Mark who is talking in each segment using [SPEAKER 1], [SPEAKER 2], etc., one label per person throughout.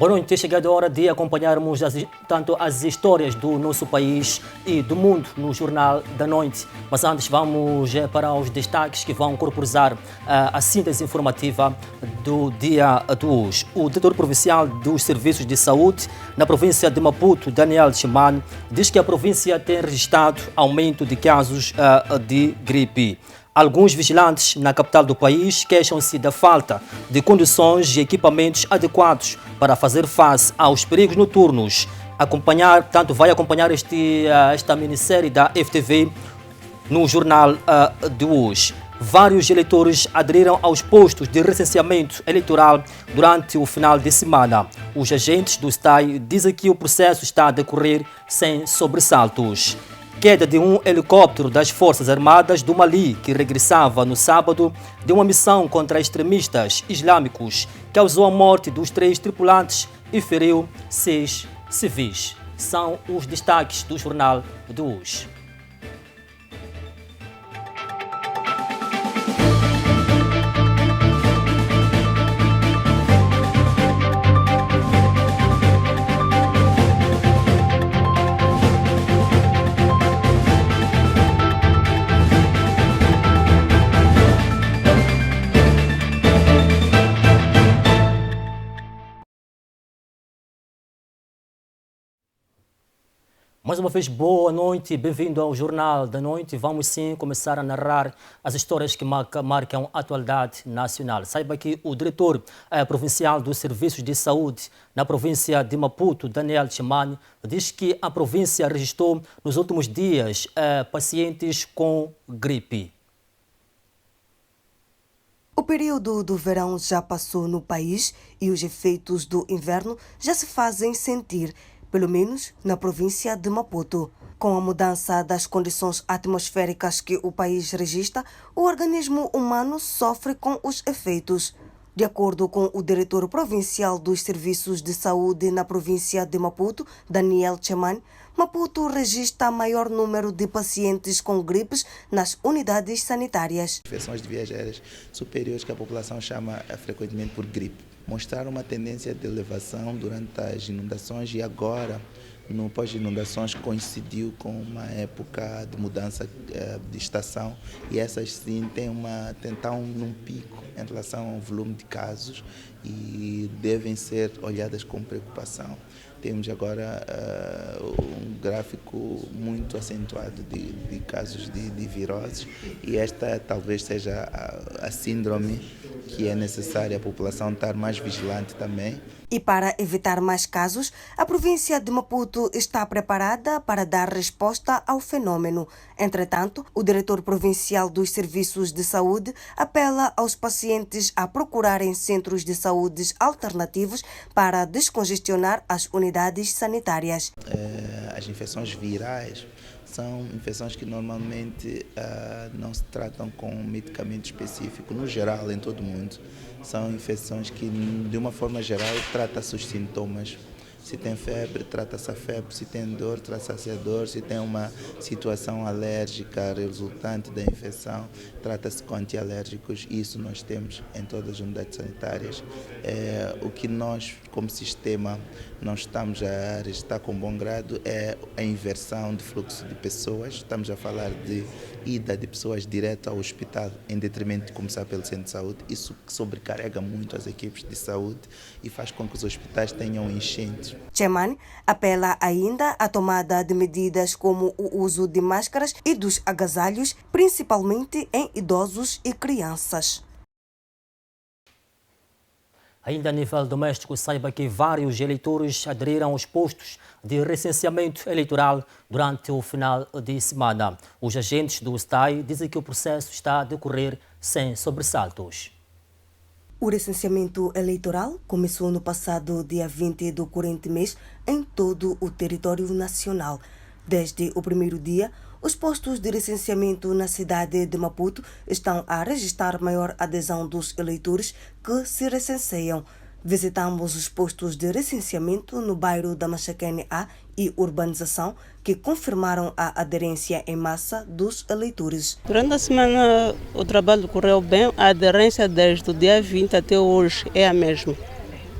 [SPEAKER 1] Boa noite, é chegada a hora de acompanharmos tanto as histórias do nosso país e do mundo no Jornal da Noite. Mas antes vamos para os destaques que vão corporizar a síntese informativa do dia de hoje. O diretor provincial dos Serviços de Saúde na província de Maputo, Daniel Chimano, diz que a província tem registrado aumento de casos de gripe. Alguns vigilantes na capital do país queixam-se da falta de condições e equipamentos adequados para fazer face aos perigos noturnos. Vai acompanhar esta minissérie da FTV no jornal de hoje. Vários eleitores aderiram aos postos de recenseamento eleitoral durante o final de semana. Os agentes do STAI dizem que o processo está a decorrer sem sobressaltos. Queda de um helicóptero das Forças Armadas do Mali, que regressava no sábado de uma missão contra extremistas islâmicos, causou a morte dos 3 tripulantes e feriu 6 civis. São os destaques do jornal de hoje. Mais uma vez, boa noite, bem-vindo ao Jornal da Noite. Vamos sim começar a narrar as histórias que marcam a atualidade nacional. Saiba que o diretor provincial dos Serviços de Saúde na província de Maputo, Daniel Chimano, diz que a província registrou nos últimos dias pacientes com gripe.
[SPEAKER 2] O período do verão já passou no país e os efeitos do inverno já se fazem sentir, pelo menos na província de Maputo. Com a mudança das condições atmosféricas que o país registra, o organismo humano sofre com os efeitos. De acordo com o diretor provincial dos Serviços de Saúde na província de Maputo, Daniel Chimano, Maputo registra maior número de pacientes com gripes nas unidades sanitárias.
[SPEAKER 3] Infecções de vias aéreas superiores que a população chama frequentemente por gripe mostraram uma tendência de elevação durante as inundações e agora, no pós-inundações, coincidiu com uma época de mudança de estação e essas sim estão num pico em relação ao volume de casos e devem ser olhadas com preocupação. Temos agora um gráfico muito acentuado de casos de viroses e esta talvez seja a síndrome que é necessária a população estar mais vigilante também.
[SPEAKER 2] E para evitar mais casos, a província de Maputo está preparada para dar resposta ao fenômeno. Entretanto, o diretor provincial dos Serviços de Saúde apela aos pacientes a procurarem centros de saúde alternativos para descongestionar as unidades sanitárias.
[SPEAKER 3] As infecções virais são infecções que normalmente não se tratam com um medicamento específico, no geral, em todo o mundo. São infecções que, de uma forma geral, trata-se os sintomas. Se tem febre, trata-se a febre. Se tem dor, trata-se a dor. Se tem uma situação alérgica resultante da infecção, trata-se com antialérgicos. Isso nós temos em todas as unidades sanitárias. O que nós, como sistema, não estamos a registrar com bom grado é a inversão de fluxo de pessoas. Estamos a falar de ida de pessoas direto ao hospital, em detrimento de começar pelo centro de saúde. Isso sobrecarrega muito as equipes de saúde e faz com que os hospitais tenham enchentes.
[SPEAKER 2] Chimano apela ainda à tomada de medidas como o uso de máscaras e dos agasalhos, principalmente em idosos e crianças.
[SPEAKER 1] Ainda a nível doméstico, saiba que vários eleitores aderiram aos postos de recenseamento eleitoral durante o final de semana. Os agentes do STAI dizem que o processo está a decorrer sem sobressaltos.
[SPEAKER 2] O recenseamento eleitoral começou no passado dia 20 do corrente mês em todo o território nacional. Desde o primeiro dia, os postos de recenseamento na cidade de Maputo estão a registrar maior adesão dos eleitores que se recenseiam. Visitamos os postos de recenseamento no bairro da Machaquene A e Urbanização, que confirmaram a aderência em massa dos eleitores.
[SPEAKER 4] Durante a semana o trabalho correu bem, a aderência desde o dia 20 até hoje é a mesma.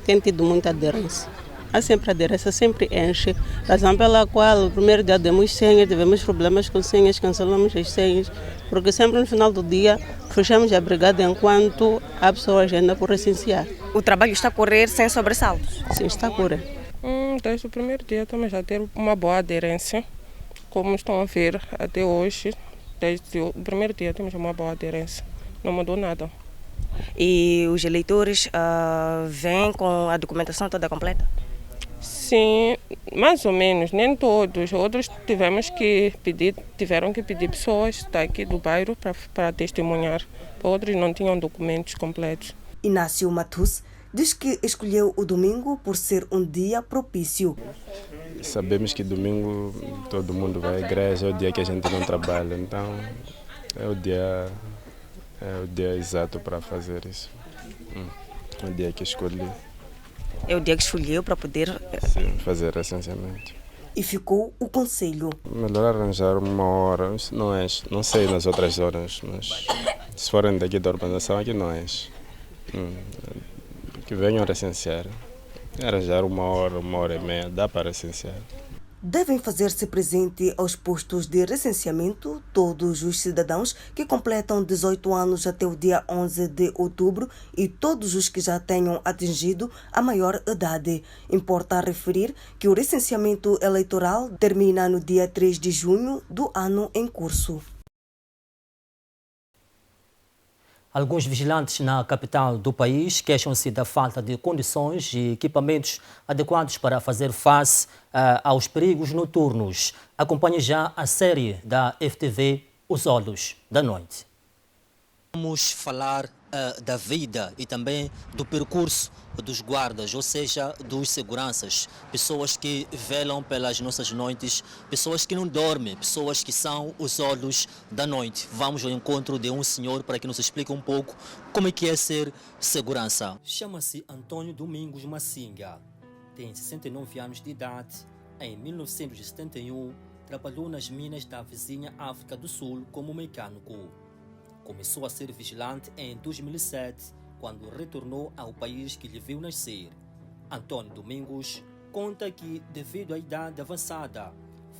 [SPEAKER 4] tem tido muita aderência. Há sempre aderência, sempre enche. Razão pela qual, o primeiro dia demos senhas, tivemos problemas com senhas, cancelamos as senhas, porque sempre no final do dia fechamos a brigada enquanto há pessoas ainda por recensear.
[SPEAKER 2] O trabalho está a correr sem sobressaltos?
[SPEAKER 4] Sim, está a correr.
[SPEAKER 5] Desde o primeiro dia estamos a ter uma boa aderência, como estão a ver até hoje. Desde o primeiro dia temos uma boa aderência, não mudou nada.
[SPEAKER 2] E os eleitores vêm com a documentação toda completa?
[SPEAKER 5] Sim, mais ou menos, nem todos. Outros tiveram que pedir pessoas daqui do bairro para testemunhar. Outros não tinham documentos completos.
[SPEAKER 2] Inácio Matus diz que escolheu o domingo por ser um dia propício.
[SPEAKER 6] Sabemos que domingo todo mundo vai à igreja, é o dia que a gente não trabalha, então é o dia exato para fazer isso. É o dia que escolhi.
[SPEAKER 2] É o dia que escolheu para poder
[SPEAKER 6] fazer recenseamento.
[SPEAKER 2] E ficou o conselho.
[SPEAKER 6] Melhor arranjar uma hora, não sei nas outras horas, mas se forem daqui da urbanização, aqui não é. Que venham recensear. Arranjar uma hora e meia, dá para recensear.
[SPEAKER 2] Devem fazer-se presente aos postos de recenseamento todos os cidadãos que completam 18 anos até o dia 11 de outubro e todos os que já tenham atingido a maior idade. Importa referir que o recenseamento eleitoral termina no dia 3 de junho do ano em curso.
[SPEAKER 1] Alguns vigilantes na capital do país queixam-se da falta de condições e equipamentos adequados para fazer face aos perigos noturnos. Acompanhe já a série da FTV Os Olhos da Noite. Vamos falar da vida e também do percurso dos guardas, ou seja, dos seguranças, pessoas que velam pelas nossas noites, pessoas que não dormem, pessoas que são os olhos da noite. Vamos ao encontro de um senhor para que nos explique um pouco como é que é ser segurança. Chama-se Antônio Domingos Massinga, tem 69 anos de idade. Em 1971, trabalhou nas minas da vizinha África do Sul como mecânico. Começou a ser vigilante em 2007, quando retornou ao país que lhe viu nascer. Antônio Domingos conta que, devido à idade avançada,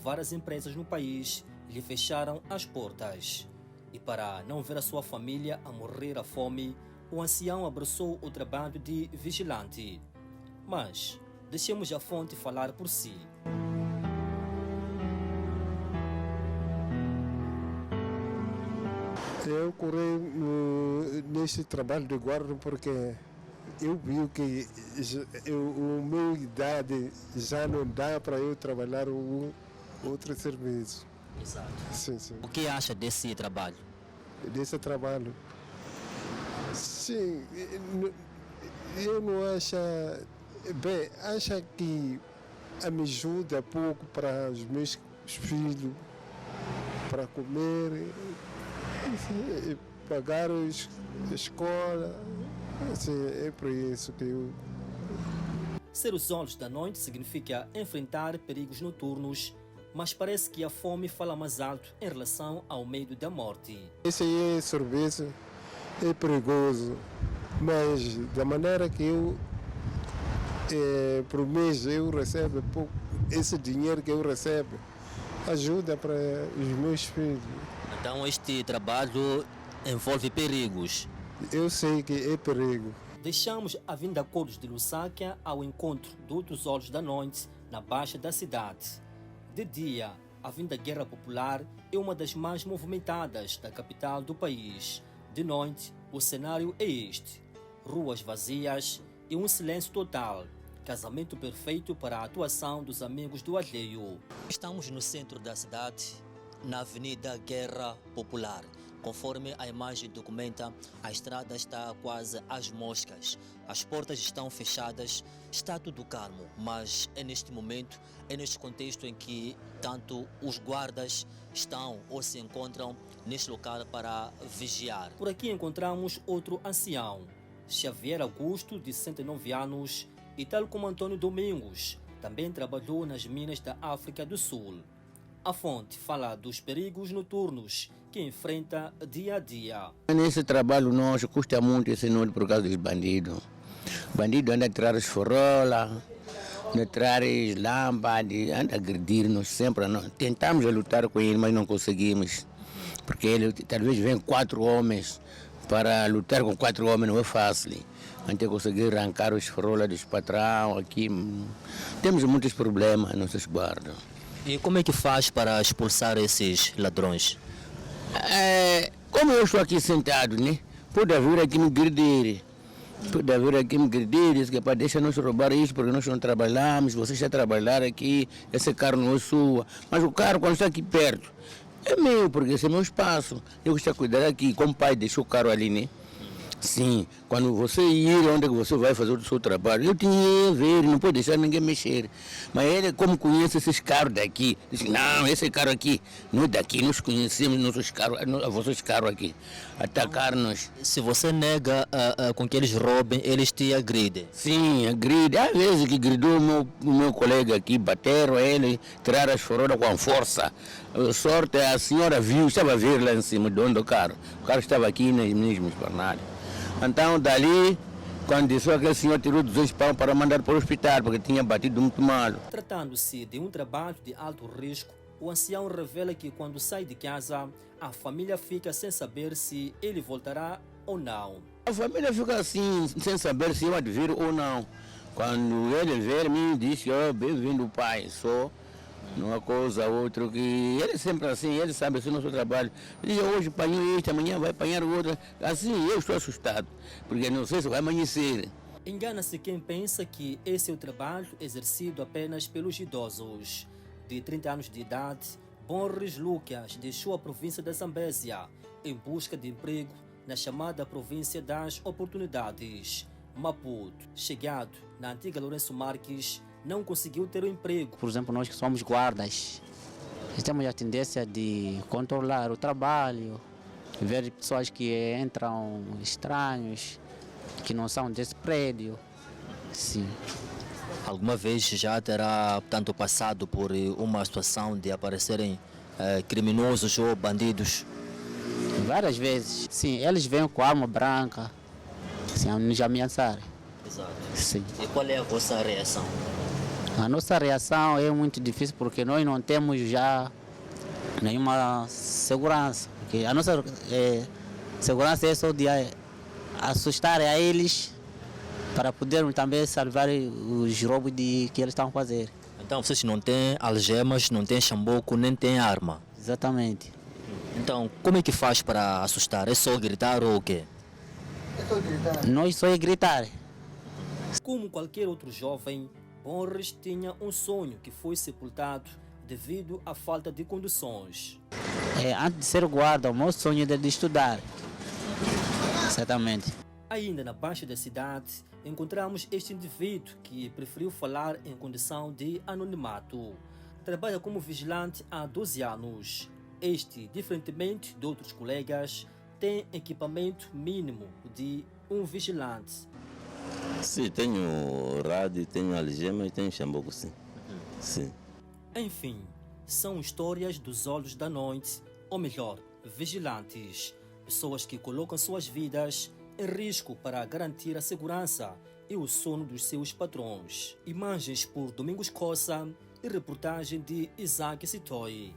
[SPEAKER 1] várias empresas no país lhe fecharam as portas. E para não ver a sua família a morrer à fome, o ancião abraçou o trabalho de vigilante. Mas deixemos a fonte falar por si.
[SPEAKER 7] Eu corri neste trabalho de guarda porque eu vi que a minha idade já não dá para eu trabalhar outro serviço.
[SPEAKER 1] Exato.
[SPEAKER 7] Sim, sim.
[SPEAKER 1] O que acha desse trabalho?
[SPEAKER 7] Desse trabalho? Sim, eu não acho... Bem, acho que me ajuda pouco para os meus filhos, para comer... pagar a escola, assim, é por isso que eu...
[SPEAKER 1] Ser os olhos da noite significa enfrentar perigos noturnos, mas parece que a fome fala mais alto em relação ao medo da morte.
[SPEAKER 7] Esse aí é serviço, é perigoso, mas da maneira que eu, por mês eu recebo pouco, esse dinheiro que eu recebo ajuda para os meus filhos.
[SPEAKER 1] Então este trabalho envolve perigos.
[SPEAKER 7] Eu sei que é perigo.
[SPEAKER 1] Deixamos a Vinda Cores de Lussáquia ao encontro de outros olhos da noite na baixa da cidade. De dia, a Vinda Guerra Popular é uma das mais movimentadas da capital do país. De noite, o cenário é este: ruas vazias e um silêncio total. Casamento perfeito para a atuação dos amigos do alheio. Estamos no centro da cidade, na Avenida Guerra Popular. Conforme a imagem documenta, a estrada está quase às moscas. As portas estão fechadas, está tudo calmo, mas é neste momento, é neste contexto em que tanto os guardas estão ou se encontram neste local para vigiar. Por aqui encontramos outro ancião, Xavier Augusto, de 69 anos, e tal como Antônio Domingos, também trabalhou nas minas da África do Sul. A fonte fala dos perigos noturnos que enfrenta dia a dia.
[SPEAKER 8] Nesse trabalho nosso custa muito esse noite por causa dos bandidos. Bandido anda a tirar as forrolas, anda a tirar as lâmpadas, anda a agredir-nos sempre. Não. Tentamos lutar com ele, mas não conseguimos. Porque ele talvez vem 4 homens. Para lutar com 4 homens não é fácil. Até conseguir arrancar os forrolas dos patrão aqui. Temos muitos problemas, nossos guardas.
[SPEAKER 1] E como é que faz para expulsar esses ladrões?
[SPEAKER 8] Como eu estou aqui sentado, né? Pode vir aqui me agredir. Pode vir aqui me agredir, diz que para deixa nós roubar isso porque nós não trabalhamos, você está a trabalhar aqui, esse carro não é sua. Mas o carro quando está aqui perto é meu, porque esse é meu espaço. Eu estou a cuidar aqui, como o pai deixou o carro ali, né? Sim, quando você ir onde você vai fazer o seu trabalho, eu tinha a ver, não pode deixar ninguém mexer. Mas ele, como conhece esses carros daqui, disse, não, esse carro aqui não é daqui, nós conhecemos nossos carros, vossos carros aqui, atacar-nos.
[SPEAKER 1] Se você nega com que eles roubem, eles te agridem?
[SPEAKER 8] Sim, agridem. Às vezes que gridou o meu colega aqui, bateram ele, tiraram as forrolas com força. A sorte, a senhora viu, estava a ver lá em cima do carro. O carro estava aqui nas mesmas jornadas. Então, dali, quando disse aquele senhor tirou 200 pau para mandar para o hospital, porque tinha batido muito mal.
[SPEAKER 1] Tratando-se de um trabalho de alto risco, o ancião revela que quando sai de casa, a família fica sem saber se ele voltará ou não.
[SPEAKER 8] A família fica assim, sem saber se eu há de vir ou não. Quando ele ver, me disse, bem-vindo pai, só. Uma coisa, outra, que ele sempre assim, ele sabe assim o nosso trabalho. Ele diz, hoje apanhou este, amanhã vai apanhar o outro. Assim, eu estou assustado, porque não sei se vai amanhecer.
[SPEAKER 1] Engana-se quem pensa que esse é o trabalho exercido apenas pelos idosos. De 30 anos de idade, Boris Lucas deixou a província da Zambésia em busca de emprego na chamada província das oportunidades, Maputo. Chegado na antiga Lourenço Marques, não conseguiu ter um emprego.
[SPEAKER 9] Por exemplo, nós que somos guardas, temos a tendência de controlar o trabalho, ver pessoas que entram estranhos, que não são desse prédio. Sim.
[SPEAKER 1] Alguma vez já terá, portanto, passado por uma situação de aparecerem criminosos ou bandidos?
[SPEAKER 9] Várias vezes. Sim, eles vêm com arma branca, assim, a nos ameaçar.
[SPEAKER 1] Exato.
[SPEAKER 9] Sim.
[SPEAKER 1] E qual é a vossa reação?
[SPEAKER 9] A nossa reação é muito difícil porque nós não temos já nenhuma segurança. Porque a nossa segurança é só de assustar a eles para podermos também salvar os roubos que eles estão a fazer.
[SPEAKER 1] Então vocês não têm algemas, não têm chamboco, nem têm arma?
[SPEAKER 9] Exatamente.
[SPEAKER 1] Então como é que faz para assustar? É só gritar ou o quê?
[SPEAKER 9] É só gritar. Nós só é gritar.
[SPEAKER 1] Como qualquer outro jovem, Boris tinha um sonho que foi sepultado devido à falta de condições.
[SPEAKER 9] Antes de ser guarda, o meu sonho era de estudar. Exatamente.
[SPEAKER 1] Ainda na baixa da cidade, encontramos este indivíduo que preferiu falar em condição de anonimato. Trabalha como vigilante há 12 anos. Este, diferentemente de outros colegas, tem equipamento mínimo de um vigilante.
[SPEAKER 10] Sim, tenho rádio, tenho algema e tenho chamboco, sim. Sim.
[SPEAKER 1] Enfim, são histórias dos olhos da noite, ou melhor, vigilantes. Pessoas que colocam suas vidas em risco para garantir a segurança e o sono dos seus patrões. Imagens por Domingos Coça e reportagem de Isaac Sitoi.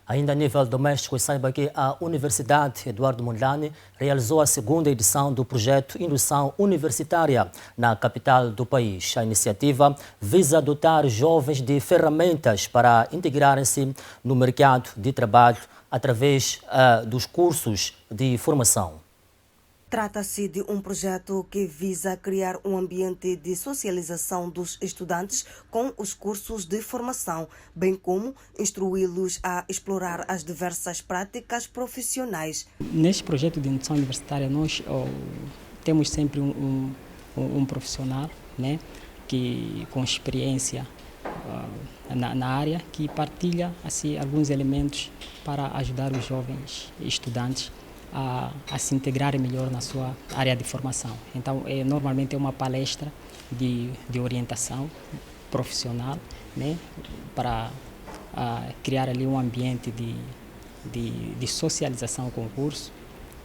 [SPEAKER 1] Ainda a nível doméstico, saiba que a Universidade Eduardo Mondlane realizou a segunda edição do projeto Indução Universitária na capital do país. A iniciativa visa dotar jovens de ferramentas para integrarem-se no mercado de trabalho através dos cursos de formação.
[SPEAKER 2] Trata-se de um projeto que visa criar um ambiente de socialização dos estudantes com os cursos de formação, bem como instruí-los a explorar as diversas práticas profissionais.
[SPEAKER 11] Neste projeto de indução universitária, nós temos sempre um profissional, né, que, com experiência na área, que partilha assim, alguns elementos para ajudar os jovens estudantes a se integrarem melhor na sua área de formação. Então, normalmente é uma palestra de orientação profissional, né, para criar ali um ambiente de socialização com o curso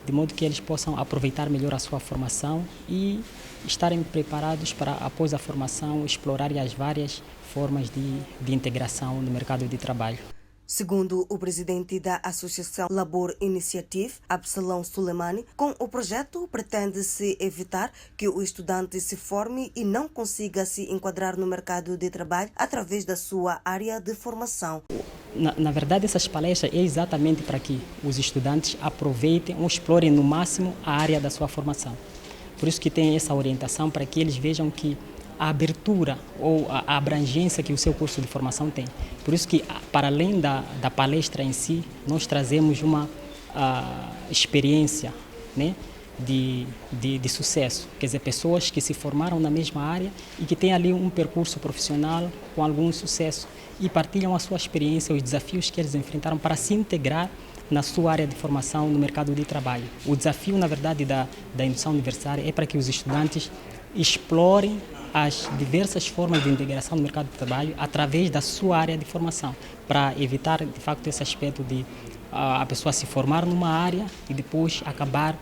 [SPEAKER 11] de modo que eles possam aproveitar melhor a sua formação e estarem preparados para, após a formação, explorarem as várias formas de integração no mercado de trabalho.
[SPEAKER 2] Segundo o presidente da Associação Labor Initiative, Absalão Suleimani, com o projeto pretende-se evitar que o estudante se forme e não consiga se enquadrar no mercado de trabalho através da sua área de formação.
[SPEAKER 11] Na verdade, essas palestras é exatamente para que os estudantes aproveitem ou explorem no máximo a área da sua formação. Por isso que tem essa orientação, para que eles vejam que a abertura ou a abrangência que o seu curso de formação tem. Por isso que, para além da palestra em si, nós trazemos uma experiência, né, de sucesso. Quer dizer, pessoas que se formaram na mesma área e que têm ali um percurso profissional com algum sucesso e partilham a sua experiência, os desafios que eles enfrentaram para se integrar na sua área de formação no mercado de trabalho. O desafio, na verdade, da indução universitária é para que os estudantes explorem as diversas formas de integração no mercado de trabalho através da sua área de formação, para evitar, de facto, esse aspecto de a pessoa se formar numa área e depois acabar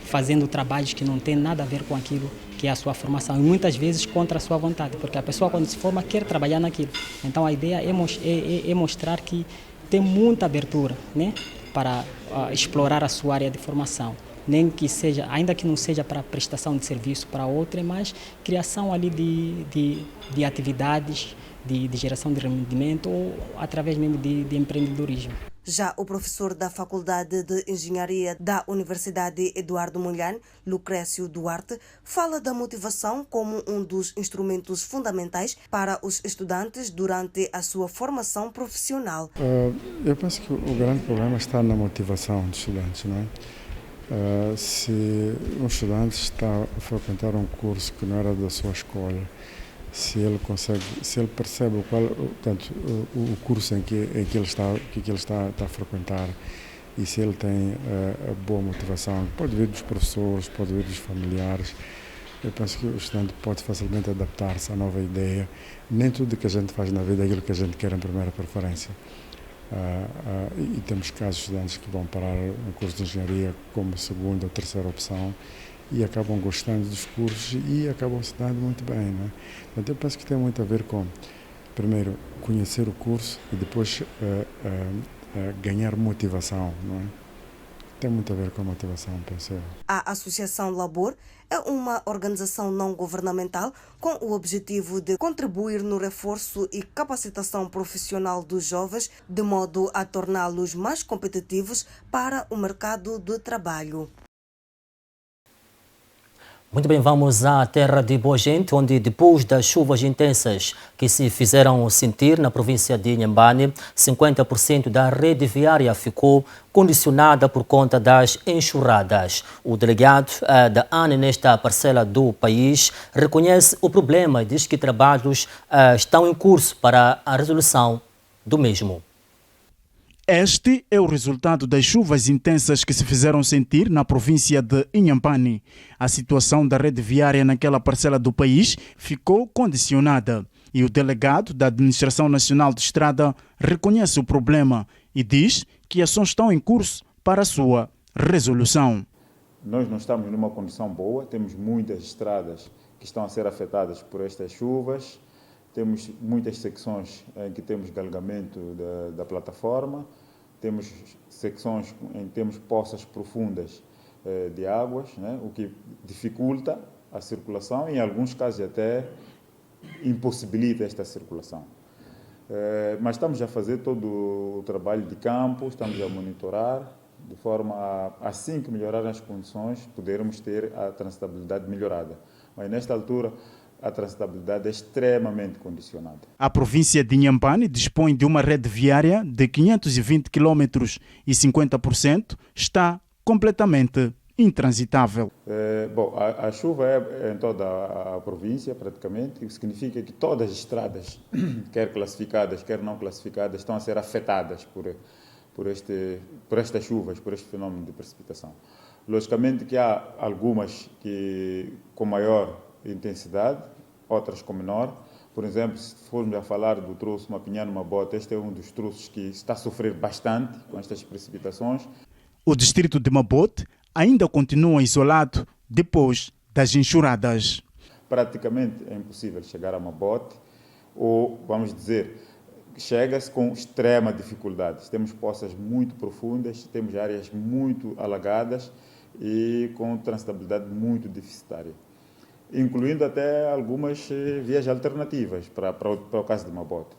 [SPEAKER 11] fazendo trabalhos que não têm nada a ver com aquilo que é a sua formação, e muitas vezes contra a sua vontade, porque a pessoa, quando se forma, quer trabalhar naquilo. Então a ideia é mostrar que tem muita abertura, né, para explorar a sua área de formação. Nem que seja, ainda que não seja para prestação de serviço para outra, mas criação ali de atividades, de geração de rendimento ou através mesmo de empreendedorismo.
[SPEAKER 2] Já o professor da Faculdade de Engenharia da Universidade Eduardo Mondlane, Lucrécio Duarte, fala da motivação como um dos instrumentos fundamentais para os estudantes durante a sua formação profissional.
[SPEAKER 12] Eu penso que o grande problema está na motivação dos estudantes, não é? Se um estudante está a frequentar um curso que não era da sua escolha, se ele percebe o curso em que ele está a frequentar, e se ele tem a boa motivação, pode vir dos professores, pode vir dos familiares, eu penso que o estudante pode facilmente adaptar-se à nova ideia. Nem tudo que a gente faz na vida é aquilo que a gente quer em primeira preferência. E temos casos de estudantes que vão parar um curso de engenharia como segunda ou terceira opção e acabam gostando dos cursos e acabam se dando muito bem, não é? Então, eu penso que tem muito a ver com, primeiro, conhecer o curso e depois ganhar motivação, não é? Tem muito a ver com a motivação, penso eu.
[SPEAKER 2] A Associação Labor é uma organização não governamental com o objetivo de contribuir no reforço e capacitação profissional dos jovens, de modo a torná-los mais competitivos para o mercado de trabalho.
[SPEAKER 1] Muito bem, vamos à terra de Boa Gente, onde depois das chuvas intensas que se fizeram sentir na província de Inhambane, 50% da rede viária ficou condicionada por conta das enxurradas. O delegado da ANE nesta parcela do país reconhece o problema e diz que trabalhos estão em curso para a resolução do mesmo.
[SPEAKER 13] Este é o resultado das chuvas intensas que se fizeram sentir na província de Inhambane. A situação da rede viária naquela parcela do país ficou condicionada e o delegado da Administração Nacional de Estrada reconhece o problema e diz que ações estão em curso para a sua resolução.
[SPEAKER 14] Nós não estamos numa condição boa, temos muitas estradas que estão a ser afetadas por estas chuvas. Temos muitas secções em que temos galgamento da plataforma, temos secções em que temos poças profundas de águas, né, o que dificulta a circulação e, em alguns casos, até impossibilita esta circulação. Mas estamos a fazer todo o trabalho de campo, estamos a monitorar, de forma a, assim que melhorarem as condições, podermos ter a transitabilidade melhorada. Mas, nesta altura, a transitabilidade é extremamente condicionada.
[SPEAKER 13] A província de Inhambane dispõe de uma rede viária de 520 km e 50% está completamente intransitável.
[SPEAKER 14] A chuva é em toda a província, praticamente, o que significa que todas as estradas, quer classificadas, quer não classificadas, estão a ser afetadas por estas chuvas, por este fenómeno de precipitação. Logicamente que há algumas com maior intensidade, outras com menor. Por exemplo, se formos a falar do troço Mapinhano-Mabota, este é um dos troços que está a sofrer bastante com estas precipitações.
[SPEAKER 13] O distrito de Mabote ainda continua isolado depois das enxurradas.
[SPEAKER 14] Praticamente é impossível chegar a Mabote, ou, vamos dizer, chega-se com extrema dificuldade. Temos poças muito profundas, temos áreas muito alagadas e com transitabilidade muito deficitária, incluindo até algumas vias alternativas para o caso de Mabote.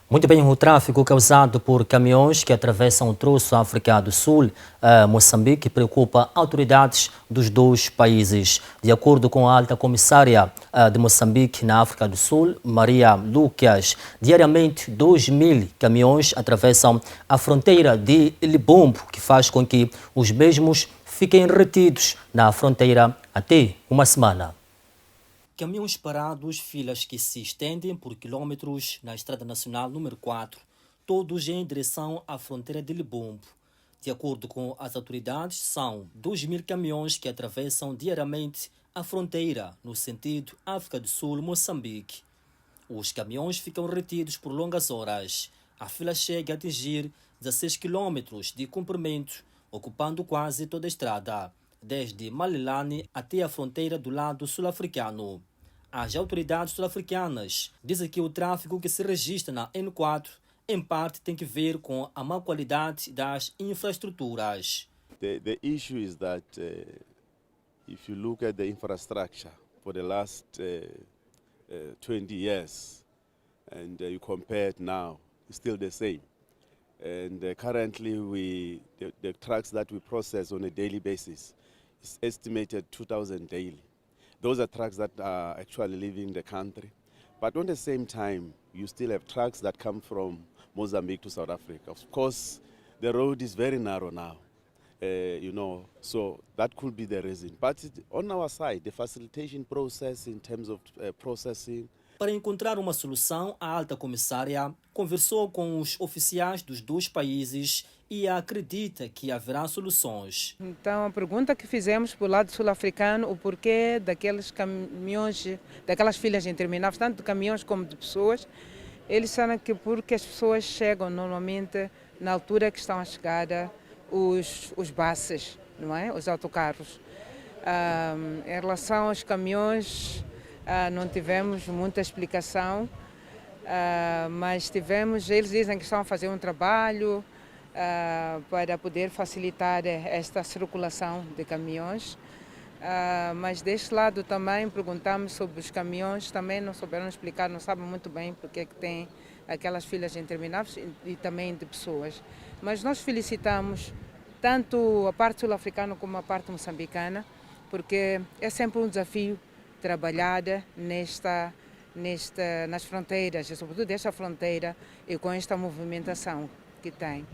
[SPEAKER 1] Muito bem, o tráfego causado por caminhões que atravessam o troço África do Sul a Moçambique preocupa autoridades dos dois países. De acordo com a alta comissária de Moçambique na África do Sul, Maria Lucas, diariamente 2.000 caminhões atravessam a fronteira de Libombo, que faz com que os mesmos fiquem retidos na fronteira até uma semana. Caminhões parados, filas que se estendem por quilómetros na Estrada Nacional número 4, todos em direção à fronteira de Libombo. De acordo com as autoridades, são 2.000 caminhões que atravessam diariamente a fronteira no sentido África do Sul-Moçambique. Os caminhões ficam retidos por longas horas. A fila chega a atingir 16 quilómetros de comprimento, ocupando quase toda a estrada, desde Malilane até a fronteira do lado sul-africano. As autoridades sul-africanas dizem que o tráfego que se registra na N4, em parte, tem que ver com a má qualidade das infraestruturas.
[SPEAKER 15] The issue is that if you look at the infrastructure for the last 20 years and you compare it now, it's still the same. And currently the trucks that we process on a daily basis is estimated 2,000 daily. Those are trucks that are actually leaving the country. But at the same time, you still have trucks that come from Mozambique to South Africa. Of course, the road is very narrow now, so that could be the reason. But on our side, the facilitation process in terms of processing.
[SPEAKER 1] Para encontrar uma solução, a alta comissária conversou com os oficiais dos dois países e acredita que haverá soluções.
[SPEAKER 16] Então, a pergunta que fizemos para o lado sul-africano, o porquê daqueles caminhões, daquelas filas intermináveis, tanto de caminhões como de pessoas, eles disseram que porque as pessoas chegam normalmente na altura que estão a chegar os buses, não é? Os autocarros. Em relação aos caminhões, não tivemos muita explicação, mas eles dizem que estão a fazer um trabalho para poder facilitar esta circulação de caminhões. Mas deste lado também perguntamos sobre os caminhões, também não souberam explicar, não sabem muito bem porque é que tem aquelas filas intermináveis e também de pessoas. Mas nós felicitamos tanto a parte sul-africana como a parte moçambicana, porque é sempre um desafio trabalhar nas fronteiras, e sobretudo desta fronteira e com esta movimentação que tem.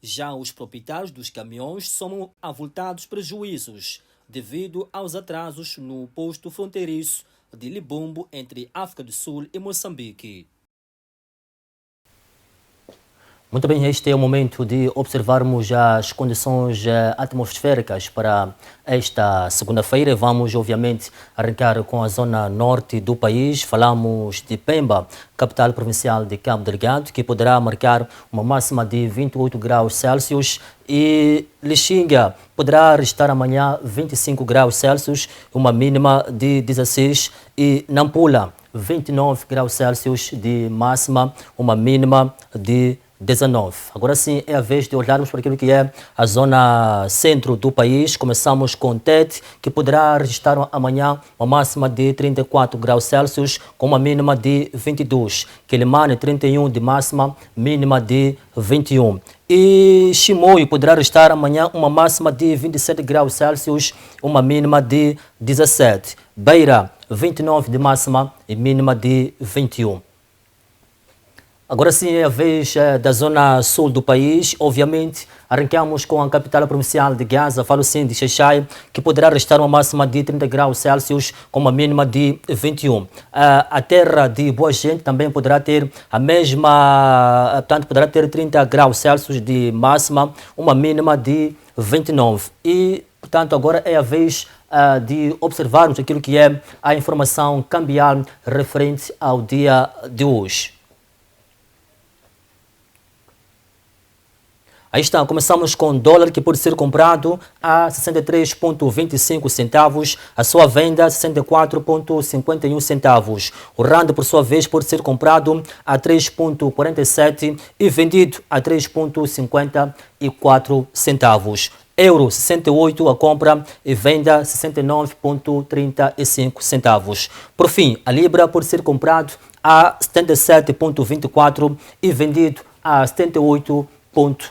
[SPEAKER 1] Já os proprietários dos caminhões somam avultados prejuízos devido aos atrasos no posto fronteiriço de Libombo entre África do Sul e Moçambique. Muito bem, este é o momento de observarmos as condições atmosféricas para esta segunda-feira. Vamos, obviamente, arrancar com a zona norte do país. Falamos de Pemba, capital provincial de Cabo Delgado, que poderá marcar uma máxima de 28 graus Celsius, e Lixinga poderá registrar amanhã 25 graus Celsius, uma mínima de 16, e Nampula 29 graus Celsius de máxima, uma mínima de 19. Agora sim é a vez de olharmos para aquilo que é a zona centro do país. Começamos com Tete, que poderá registrar amanhã uma máxima de 34 graus Celsius com uma mínima de 22. Quelimane 31 de máxima, mínima de 21. E Chimoio poderá registrar amanhã uma máxima de 27 graus Celsius, uma mínima de 17. Beira 29 de máxima e mínima de 21. Agora sim é a vez da zona sul do país. Obviamente, arrancamos com a capital provincial de Gaza, falo sim de Xai-Xai, que poderá restar uma máxima de 30 graus Celsius com uma mínima de 21. A terra de Boa Gente também poderá ter a mesma, portanto, poderá ter 30 graus Celsius de máxima, uma mínima de 29. E, portanto, agora é a vez de observarmos aquilo que é a informação cambial referente ao dia de hoje. Aí está, começamos com o dólar que pode ser comprado a 63,25 centavos, a sua venda 64,51 centavos. O rand, por sua vez, pode ser comprado a 3,47 e vendido a 3,54 centavos. Euro 68 a compra e venda 69,35 centavos. Por fim, a libra pode ser comprado a 77,24 e vendido a 78,78.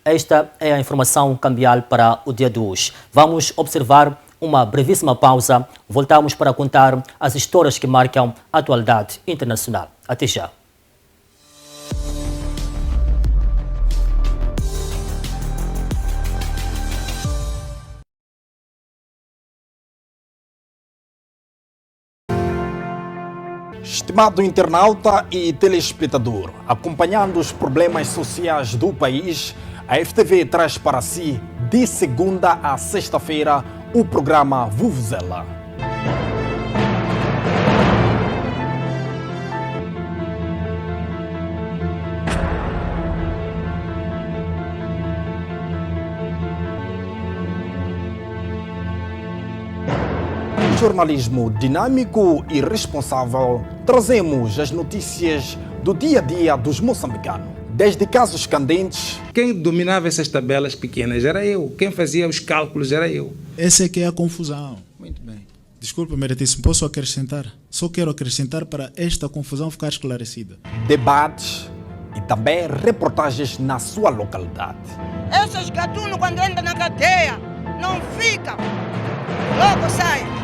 [SPEAKER 1] Esta é a informação cambial para o dia de hoje. Vamos observar uma brevíssima pausa. Voltamos para contar as histórias que marcam a atualidade internacional. Até já.
[SPEAKER 17] Estimado internauta e telespectador, acompanhando os problemas sociais do país, a FTV traz para si, de segunda a sexta-feira, o programa Vuvuzela. Jornalismo dinâmico e responsável, trazemos as notícias do dia a dia dos moçambicanos. Desde casos candentes.
[SPEAKER 18] Quem dominava essas tabelas pequenas era eu. Quem fazia os cálculos era eu.
[SPEAKER 19] Essa é que é a confusão. Muito bem. Desculpa, meritíssimo, posso acrescentar? Só quero acrescentar para esta confusão ficar esclarecida.
[SPEAKER 17] Debates e também reportagens na sua localidade.
[SPEAKER 20] Esses gatunos, quando entram na cadeia, não ficam. Logo saem.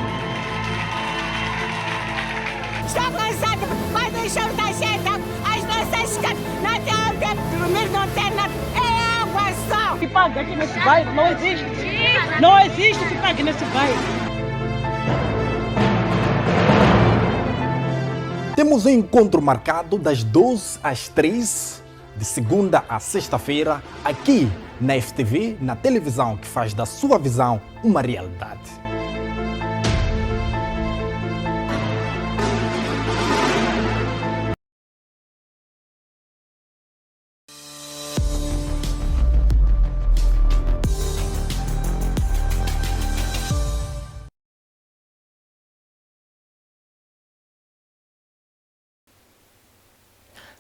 [SPEAKER 20] Estou cansado, vai deixar da gente as nossas casas, não tem onde dormir, não tem nada, é água só.
[SPEAKER 21] Se paga aqui nesse bairro, não existe. Não existe se paga nesse bairro.
[SPEAKER 17] Temos um encontro marcado das 12 às 3, de segunda a sexta-feira, aqui na FTV, na televisão que faz da sua visão uma realidade.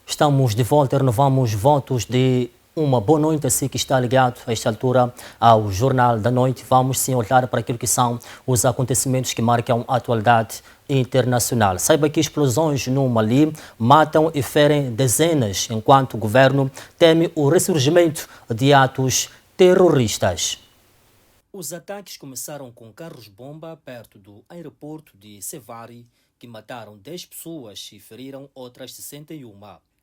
[SPEAKER 1] Estamos de volta e renovamos votos de uma boa noite, assim que está ligado a esta altura ao Jornal da Noite. Vamos sim olhar para aquilo que são os acontecimentos que marcam a atualidade internacional. Saiba que explosões no Mali matam e ferem dezenas, enquanto o governo teme o ressurgimento de atos terroristas. Os ataques começaram com carros-bomba perto do aeroporto de Sevari, que mataram 10 pessoas e feriram outras 61.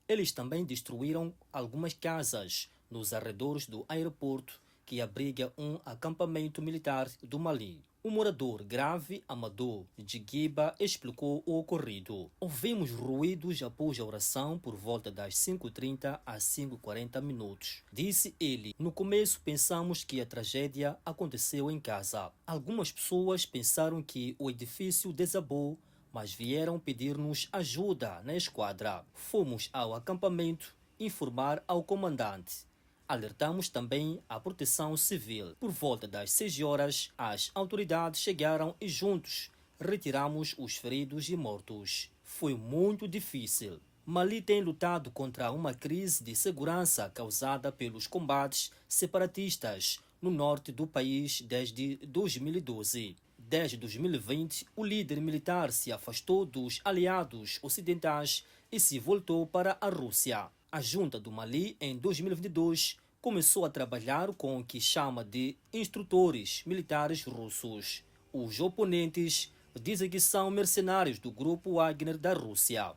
[SPEAKER 1] Eles também destruíram algumas casas nos arredores do aeroporto, que abriga um acampamento militar do Mali. O morador grave Amadou Djigiba explicou o ocorrido. Ouvimos ruídos após a oração por volta das 5h30 às 5h40 minutos. Disse ele, no começo pensamos que a tragédia aconteceu em casa. Algumas pessoas pensaram que o edifício desabou, mas vieram pedir-nos ajuda na esquadra. Fomos ao acampamento informar ao comandante. Alertamos também a proteção civil. Por volta das 6 horas, as autoridades chegaram e juntos retiramos os feridos e mortos. Foi muito difícil. Mali tem lutado contra uma crise de segurança causada pelos combates separatistas no norte do país desde 2012. Desde 2020, o líder militar se afastou dos aliados ocidentais e se voltou para a Rússia. A junta do Mali, em 2022, começou a trabalhar com o que chama de instrutores militares russos. Os oponentes dizem que são mercenários do grupo Wagner da Rússia.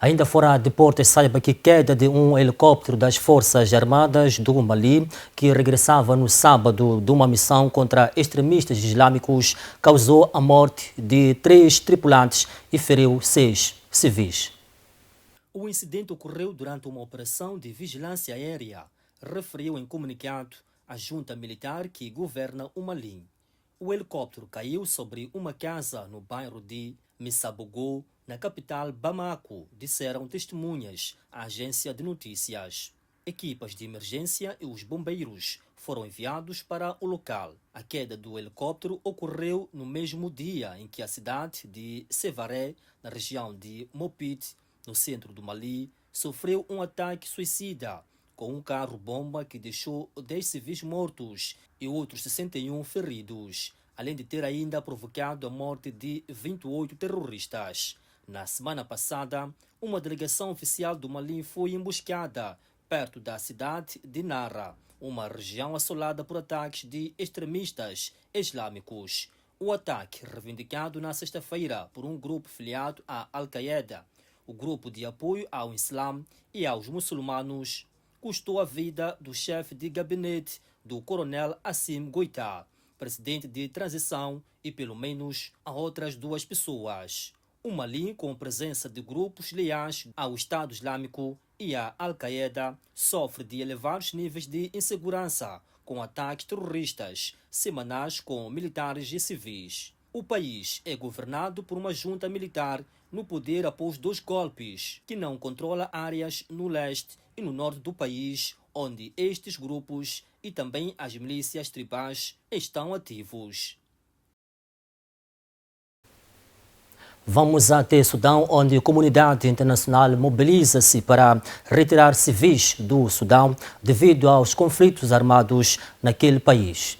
[SPEAKER 1] Ainda fora de portas, saiba que queda de um helicóptero das Forças Armadas do Mali, que regressava no sábado de uma missão contra extremistas islâmicos, causou a morte de 3 tripulantes e feriu 6 civis. O incidente ocorreu durante uma operação de vigilância aérea, referiu em comunicado a junta militar que governa o Mali. O helicóptero caiu sobre uma casa no bairro de Missabogo, na capital Bamako, disseram testemunhas à agência de notícias. Equipas de emergência e os bombeiros foram enviados para o local. A queda do helicóptero ocorreu no mesmo dia em que a cidade de Sévaré, na região de Mopti, no centro do Mali, sofreu um ataque suicida com um carro-bomba que deixou 10 civis mortos e outros 61 feridos, além de ter ainda provocado a morte de 28 terroristas. Na semana passada, uma delegação oficial do Mali foi emboscada perto da cidade de Nara, uma região assolada por ataques de extremistas islâmicos. O ataque, reivindicado na sexta-feira por um grupo filiado à Al-Qaeda, o grupo de apoio ao Islã e aos muçulmanos, custou a vida do chefe de gabinete do coronel Assimi Goïta, presidente de transição, e pelo menos a outras 2 pessoas. O Mali, com presença de grupos leais ao Estado Islâmico e à Al-Qaeda, sofre de elevados níveis de insegurança, com ataques terroristas semanais com militares e civis. O país é governado por uma junta militar no poder após 2 golpes, que não controla áreas no leste e no norte do país, onde estes grupos e também as milícias tribais estão ativos. Vamos até Sudão, onde a comunidade internacional mobiliza-se para retirar civis do Sudão devido aos conflitos armados naquele país.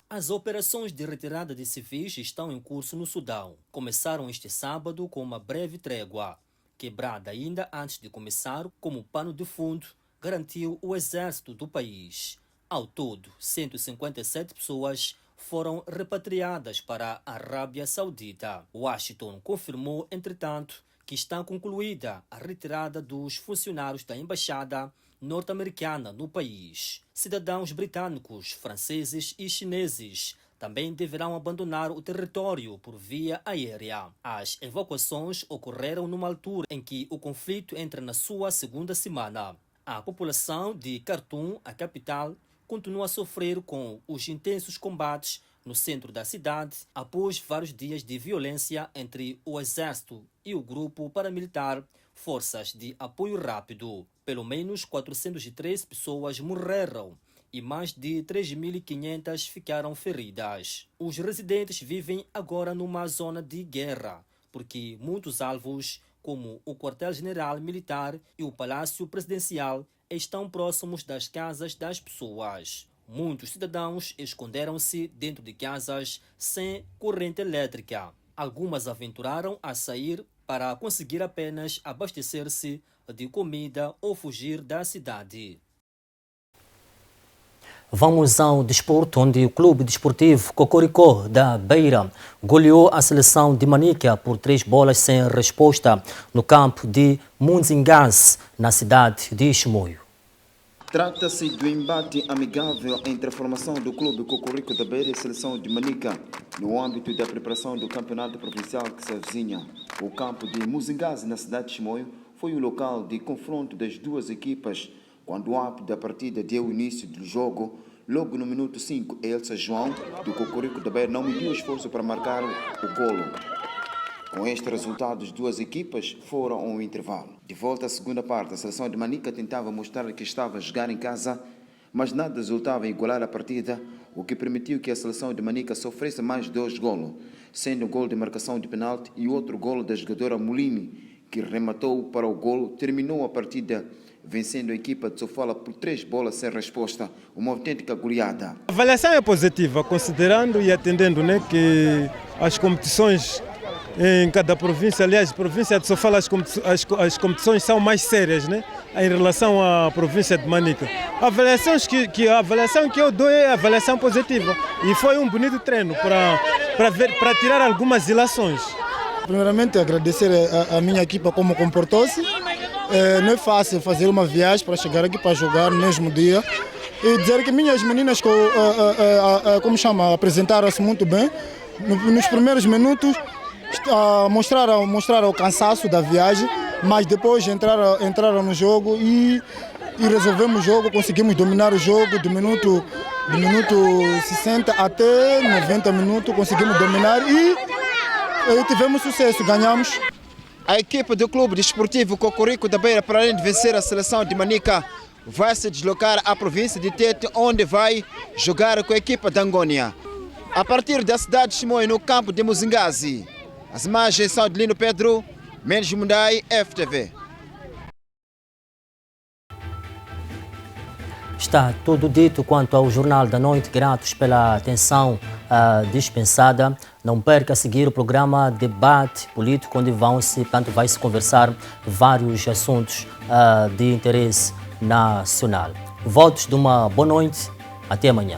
[SPEAKER 1] As operações de retirada de civis estão em curso no Sudão. Começaram este sábado com uma breve trégua, quebrada ainda antes de começar, como pano de fundo garantiu o exército do país. Ao todo, 157 pessoas foram repatriadas para a Arábia Saudita. Washington confirmou, entretanto, que está concluída a retirada dos funcionários da embaixada norte-americana no país. Cidadãos britânicos, franceses e chineses também deverão abandonar o território por via aérea. As evacuações ocorreram numa altura em que o conflito entra na sua segunda semana. A população de Khartoum, a capital, continua a sofrer com os intensos combates no centro da cidade após vários dias de violência entre o exército e o grupo paramilitar Forças de Apoio Rápido. Pelo menos 403 pessoas morreram e mais de 3.500 ficaram feridas. Os residentes vivem agora numa zona de guerra, porque muitos alvos, como o quartel-general militar e o palácio presidencial, estão próximos das casas das pessoas. Muitos cidadãos esconderam-se dentro de casas sem corrente elétrica. Algumas aventuraram a sair para conseguir apenas abastecer-se de comida ou fugir da cidade. Vamos ao desporto, onde o Clube Desportivo Cocoricó da Beira goleou a seleção de Manica por 3 bolas sem resposta no campo de Munzingás, na cidade de Chimoio.
[SPEAKER 3] Trata-se do embate amigável entre a formação do Clube Cocorico da Beira e a seleção de Manica, no âmbito da preparação do campeonato provincial que se avizinha. O campo de Munzingás, na cidade de Chimoio, foi o local de confronto das duas equipas, quando o ápice da partida deu início do jogo. Logo no minuto 5, Elsa João, do Cocorico da Beira, não mediu esforço para marcar o golo. Com este resultado, as duas equipas foram ao intervalo. De volta à segunda parte, a seleção de Manica tentava mostrar que estava a jogar em casa, mas nada resultava em igualar a partida, o que permitiu que a seleção de Manica sofresse mais 2 golos, sendo o golo de marcação de penalti e outro golo da jogadora Molini, que rematou para o golo, terminou a partida vencendo a equipa de Sofala por 3 bolas sem resposta, uma autêntica goleada.
[SPEAKER 22] A avaliação é positiva, considerando e atendendo que as competições em cada província, aliás, a província de Sofala, as competições são mais sérias, em relação à província de Manica. A avaliação que eu dou é a avaliação positiva e foi um bonito treino para tirar algumas ilações.
[SPEAKER 23] Primeiramente, agradecer a minha equipa como comportou-se. Não é fácil fazer uma viagem para chegar aqui para jogar no mesmo dia e dizer que minhas meninas apresentaram-se muito bem. Nos primeiros minutos mostraram o cansaço da viagem, mas depois entraram no jogo e resolvemos o jogo, conseguimos dominar o jogo do minuto do minuto 60 até 90 minutos conseguimos dominar e tivemos sucesso, ganhamos.
[SPEAKER 3] A equipe do Clube Desportivo Cocorico da Beira, para além de vencer a seleção de Manica, vai se deslocar à província de Tete, onde vai jogar com a equipe da Angônia. A partir da cidade de Chimoio, no campo de Muzingazi. As imagens são de Lino Pedro, Mendes Mundai, FTV.
[SPEAKER 1] Está tudo dito quanto ao Jornal da Noite. Gratos pela atenção dispensada. Não perca a seguir o programa Debate Político, onde vai se conversar vários assuntos de interesse nacional. Votos de uma boa noite. Até amanhã.